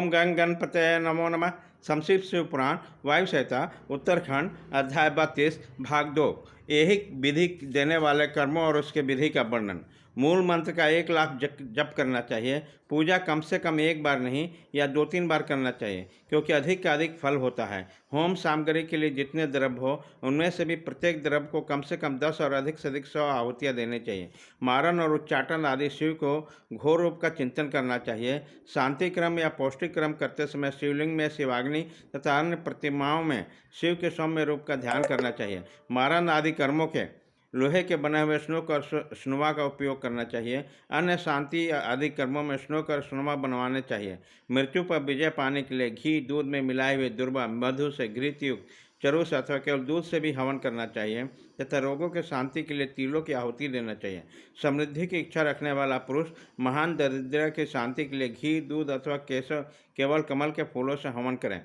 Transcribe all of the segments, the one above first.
ओम गंग गणपतये नमो नमः। संक्षिप्त शिव पुराण वायु संहिता उत्तरखंड अध्याय 32 भाग 2 ऐहिक विधि देने वाले कर्मों और उसके विधि का वर्णन। मूल मंत्र का 1 लाख जप करना चाहिए। पूजा कम से कम एक बार नहीं या 2-3 बार करना चाहिए, क्योंकि अधिक का अधिक फल होता है। होम सामग्री के लिए जितने द्रव्य हो उनमें से भी प्रत्येक द्रव्य को कम से कम 10 और अधिक से अधिक 100 आहुतियाँ देनी चाहिए। मारन और उच्चाटन आदि शिव को घोर रूप का चिंतन करना चाहिए। शांति क्रम या पौष्टिक क्रम करते समय शिवलिंग में शिवाग्नि तथा अन्य प्रतिमाओं में शिव के सौम्य रूप का ध्यान करना चाहिए। मारन आदि कर्मों के लोहे के बने हुए स्नोक और स्नुवा का उपयोग करना चाहिए। अन्य शांति आदि कर्मों में स्नोक और स्नुवा बनवाने चाहिए। मृत्यु पर विजय पाने के लिए घी दूध में मिलाए हुए दुर्वा मधु से घृत युक्त चरु से अथवा केवल दूध से भी हवन करना चाहिए तथा रोगों के शांति के लिए तिलों की आहुति देना चाहिए। समृद्धि की इच्छा रखने वाला पुरुष महान दरिद्र की शांति के लिए घी दूध अथवा केसर केवल कमल के फूलों से हवन करें।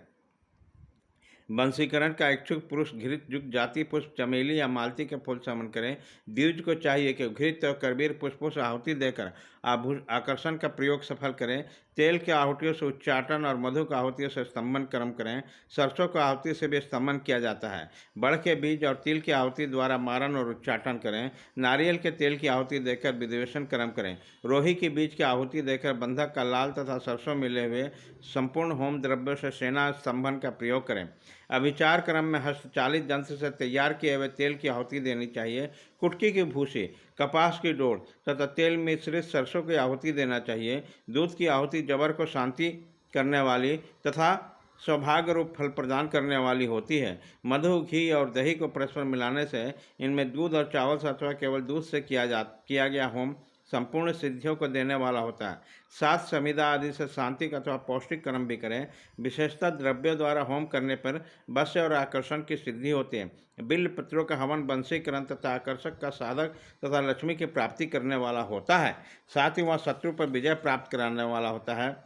वंशीकरण का इच्छुक पुरुष घृत युक्त जाति पुष्प चमेली या मालती के फूल से हवन करें। द्विज को चाहिए कि घृत और करबीर पुष्पों से आहुति देकर आकर्षण का प्रयोग सफल करें। तेल के आहुतियों से उच्चाटन और मधु का आहुतियों से स्तंभन कर्म करें। सरसों की आहुति से भी स्तंभन किया जाता है। बड़ के बीज और तिल की आहुति द्वारा मारन और उच्चाटन करें। नारियल के तेल की आहुति देकर विद्वेषण कर्म करें। रोही के बीज की आहुति देकर बंधक का लाल तथा सरसों मिले हुए संपूर्ण होम द्रव्यों से सेना स्तंभन का प्रयोग करें। अभिचार क्रम में हस्तचालित यंत्र से तैयार किए हुए तेल की आहुति देनी चाहिए। कुटकी की भूसी, कपास की डोर तथा तेल मिश्रित सरसों की आहुति देना चाहिए। दूध की आहुति जबर को शांति करने वाली तथा सौभाग्य रूप फल प्रदान करने वाली होती है। मधु घी और दही को परस्पर मिलाने से इनमें दूध और चावल से अथवा केवल दूध से किया गया होम संपूर्ण सिद्धियों को देने वाला होता है। साथ समिधा आदि से शांतिक अथवा पौष्टिक कर्म भी करें। विशेषतः द्रव्यों द्वारा होम करने पर वश्य और आकर्षण की सिद्धि होती है। बिल्व पत्रों का हवन वंशीकरण तथा आकर्षक का साधक तथा लक्ष्मी की प्राप्ति करने वाला होता है। साथ ही वह शत्रु पर विजय प्राप्त कराने वाला होता है।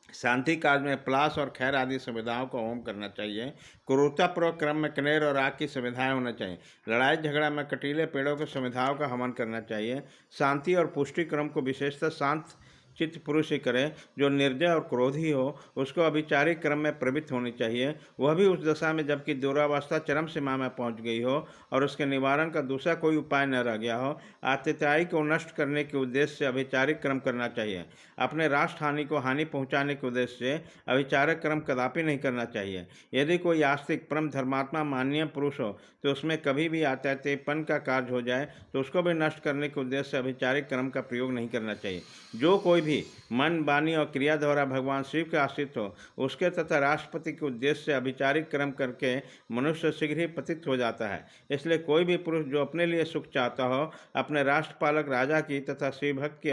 शांति काल में प्लास और खैर आदि सुविधाओं का होम करना चाहिए। क्रूरतापूर्वक क्रम में कनेर और आग की सुविधाएं होना चाहिए। लड़ाई झगड़ा में कटीले पेड़ों की सुविधाओं का हवन करना चाहिए। शांति और पुष्टि क्रम को विशेषतः शांत चित्त पुरुष ही करे। जो निर्दय और क्रोधी हो उसको अभिचारिक क्रम में प्रवृत्त होनी चाहिए, वह भी उस दशा में जबकि दुरावस्था चरम सीमा में पहुंच गई हो और उसके निवारण का दूसरा कोई उपाय न रह गया हो। आतताई को नष्ट करने के उद्देश्य से अभिचारिक क्रम करना चाहिए। अपने राष्ट्र हानि को हानि पहुंचाने के उद्देश्य से अभिचारिक क्रम कदापि नहीं करना चाहिए। यदि कोई आस्तिक परम धर्मात्मा माननीय पुरुष हो तो उसमें कभी भी आतताईपन का कार्य हो जाए तो उसको भी नष्ट करने के उद्देश्य से अभिचारिक क्रम का प्रयोग नहीं करना चाहिए। जो कोई भी मन वाणी और क्रिया द्वारा भगवान शिव के आश्रित हो उसके तथा राष्ट्रपति के उद्देश्य से अभिचारिक कर्म करके मनुष्य शीघ्र ही पतित हो जाता है। इसलिए कोई भी पुरुष जो अपने लिए सुख चाहता हो अपने राष्ट्रपालक राजा की तथा शिव भक्त की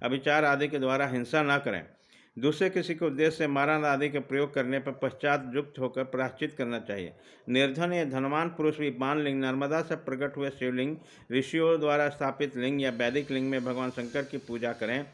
अभिचार आदि के द्वारा हिंसा न करें। दूसरे किसी के उद्देश्य से मारण आदि के प्रयोग करने पर पश्चात युक्त होकर प्रायश्चित करना चाहिए। निर्धन या धनवान पुरुष भी बाण लिंग, नर्मदा से प्रकट हुए शिवलिंग, ऋषियों द्वारा स्थापित लिंग या वैदिक लिंग में भगवान शंकर की पूजा करें।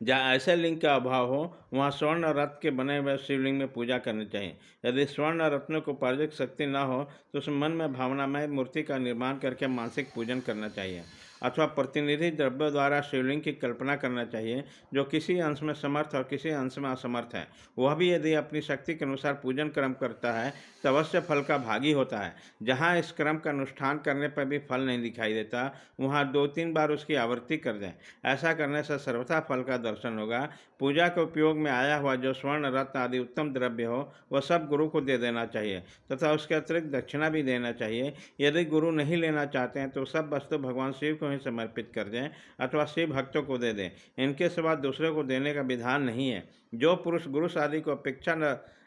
जहाँ ऐसे लिंग का अभाव हो वहाँ स्वर्ण और रत्न के बने हुए शिवलिंग में पूजा करनी चाहिए। यदि स्वर्ण और रत्नों को उपार्जक शक्ति न हो तो उस मन में भावनामय मूर्ति का निर्माण करके मानसिक पूजन करना चाहिए अथवा प्रतिनिधि द्रव्यों द्वारा शिवलिंग की कल्पना करना चाहिए जो किसी अंश में समर्थ और किसी अंश में असमर्थ है। वह भी यदि अपनी शक्ति के अनुसार पूजन कर्म करता है तो अवश्य फल का भागी होता है। जहाँ इस क्रम का अनुष्ठान करने पर भी फल नहीं दिखाई देता वहाँ 2-3 बार उसकी आवृत्ति कर दें। ऐसा करने से सर्वथा फल का दर्शन होगा। पूजा के उपयोग में आया हुआ जो स्वर्ण रत्न आदि उत्तम द्रव्य हो वह सब गुरु को दे देना चाहिए तथा उसके अतिरिक्त दक्षिणा भी देना चाहिए। यदि गुरु नहीं लेना चाहते हैं तो सब वस्तु भगवान शिव को ही समर्पित कर दें अथवा शिव भक्तों को दे दें। इनके सिवा दूसरे को देने का विधान नहीं है। जो पुरुष गुरु आदि को अपेक्षा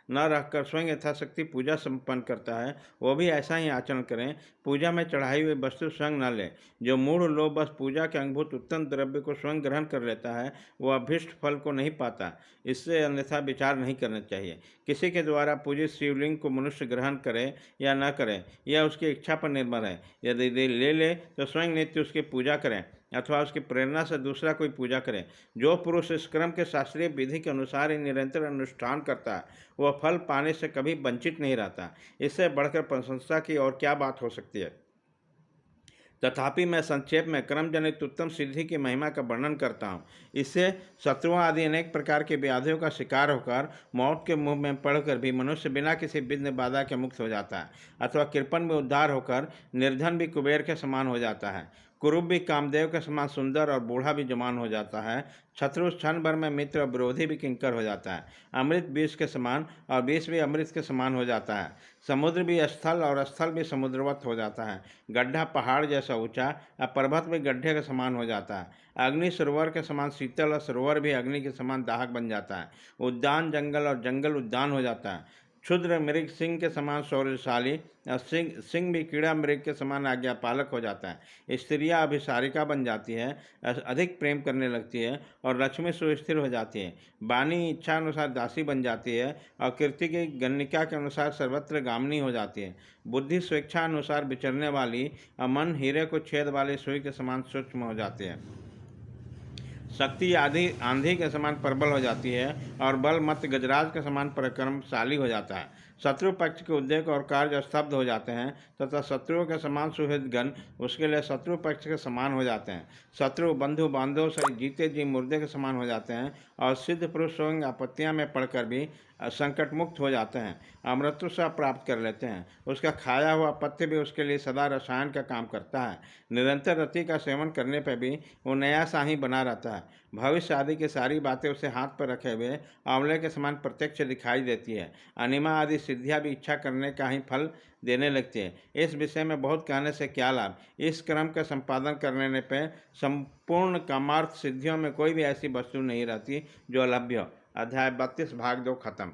न रखकर स्वयं यथाशक्ति पूजा संपन्न करता है वो भी ऐसा ही आचरण करें। पूजा में चढ़ाई हुई वस्तु स्वयं न ले। जो मूढ़ लोग बस पूजा के अंगभूत उत्तम द्रव्य को स्वयं ग्रहण कर लेता है वह अभीष्ट फल को नहीं पाता। इससे अन्यथा विचार नहीं करना चाहिए। किसी के द्वारा पूजित शिवलिंग को मनुष्य ग्रहण करे या न करे यह उसकी इच्छा पर निर्भर है। यदि ले तो स्वयं नित्य उसकी पूजा करें अथवा उसकी प्रेरणा से दूसरा कोई पूजा करे। जो पुरुष इस क्रम के शास्त्रीय विधि के अनुसार ही निरंतर अनुष्ठान करता है वह फल पाने से कभी वंचित नहीं रहता। इससे बढ़कर प्रशंसा की और क्या बात हो सकती है। तथापि मैं संक्षेप में कर्म जनित उत्तम सिद्धि की महिमा का वर्णन करता हूँ। इससे शत्रुओं आदि अनेक प्रकार के व्याधियों का शिकार होकर मौत के मुंह में पड़कर भी मनुष्य बिना किसी विघ्न बाधा के मुक्त हो जाता है, अथवा कृपण में उद्धार होकर निर्धन भी कुबेर के समान हो जाता है, कुरूप भी कामदेव के समान सुंदर और बूढ़ा भी जवान हो जाता है, शत्रु क्षण भर में मित्र और विरोधी भी किंकर हो जाता है, अमृत विष के समान और विष भी अमृत के समान हो जाता है, समुद्र भी स्थल और स्थल भी समुद्रवत हो जाता है, गड्ढा पहाड़ जैसा ऊंचा और पर्वत भी गड्ढे के समान हो जाता है, अग्नि सरोवर के समान शीतल और सरोवर भी अग्नि के समान दाहक बन जाता है, उद्यान जंगल और जंगल उद्यान हो जाता है, क्षुद्र मृग सिंह के समान शौर्यशाली और सिंह सिंह भी कीड़ा मृग के समान आज्ञापालक हो जाता है, स्त्रियां अभिसारिका बन जाती है, अधिक प्रेम करने लगती है और लक्ष्मी सुस्थिर हो जाती है, वाणी इच्छा अनुसार दासी बन जाती है और कीर्ति की गणिका के अनुसार सर्वत्र गामिनी हो जाती है, बुद्धि स्वेच्छा अनुसार विचरने वाली और मन हीरे को छेद वाली सुई के समान सूक्ष्म हो जाती है, शक्ति आदि आंधी के समान प्रबल हो जाती है और बल मत गजराज के समान पराक्रमशाली हो जाता है, शत्रु पक्ष के उद्योग और कार्य स्तब्ध हो जाते हैं तथा शत्रुओं के समान सुहृद गण उसके लिए शत्रु पक्ष के समान हो जाते हैं, शत्रु बंधु बांधव सहित जीते जी मुर्दे के समान हो जाते हैं और सिद्ध पुरुष स्वयं आपत्तियां में पड़कर भी संकट मुक्त हो जाते हैं, अमृतत्व प्राप्त कर लेते हैं, उसका खाया हुआ पत्य भी उसके लिए सदा रसायन का काम करता है, निरंतर रति का सेवन करने पर भी वो नया सा ही बना रहता है, भविष्य आदि की सारी बातें उसे हाथ पर रखे हुए आंवले के समान प्रत्यक्ष दिखाई देती है, अनिमा आदि सिद्धियां भी इच्छा करने का ही फल देने लगती है। इस विषय में बहुत कहने से क्या लाभ, इस क्रम का संपादन करने पर संपूर्ण कामार्थ सिद्धियों में कोई भी ऐसी वस्तु नहीं रहती जो अलभ्य हो। अध्याय 32 भाग 2 खत्म।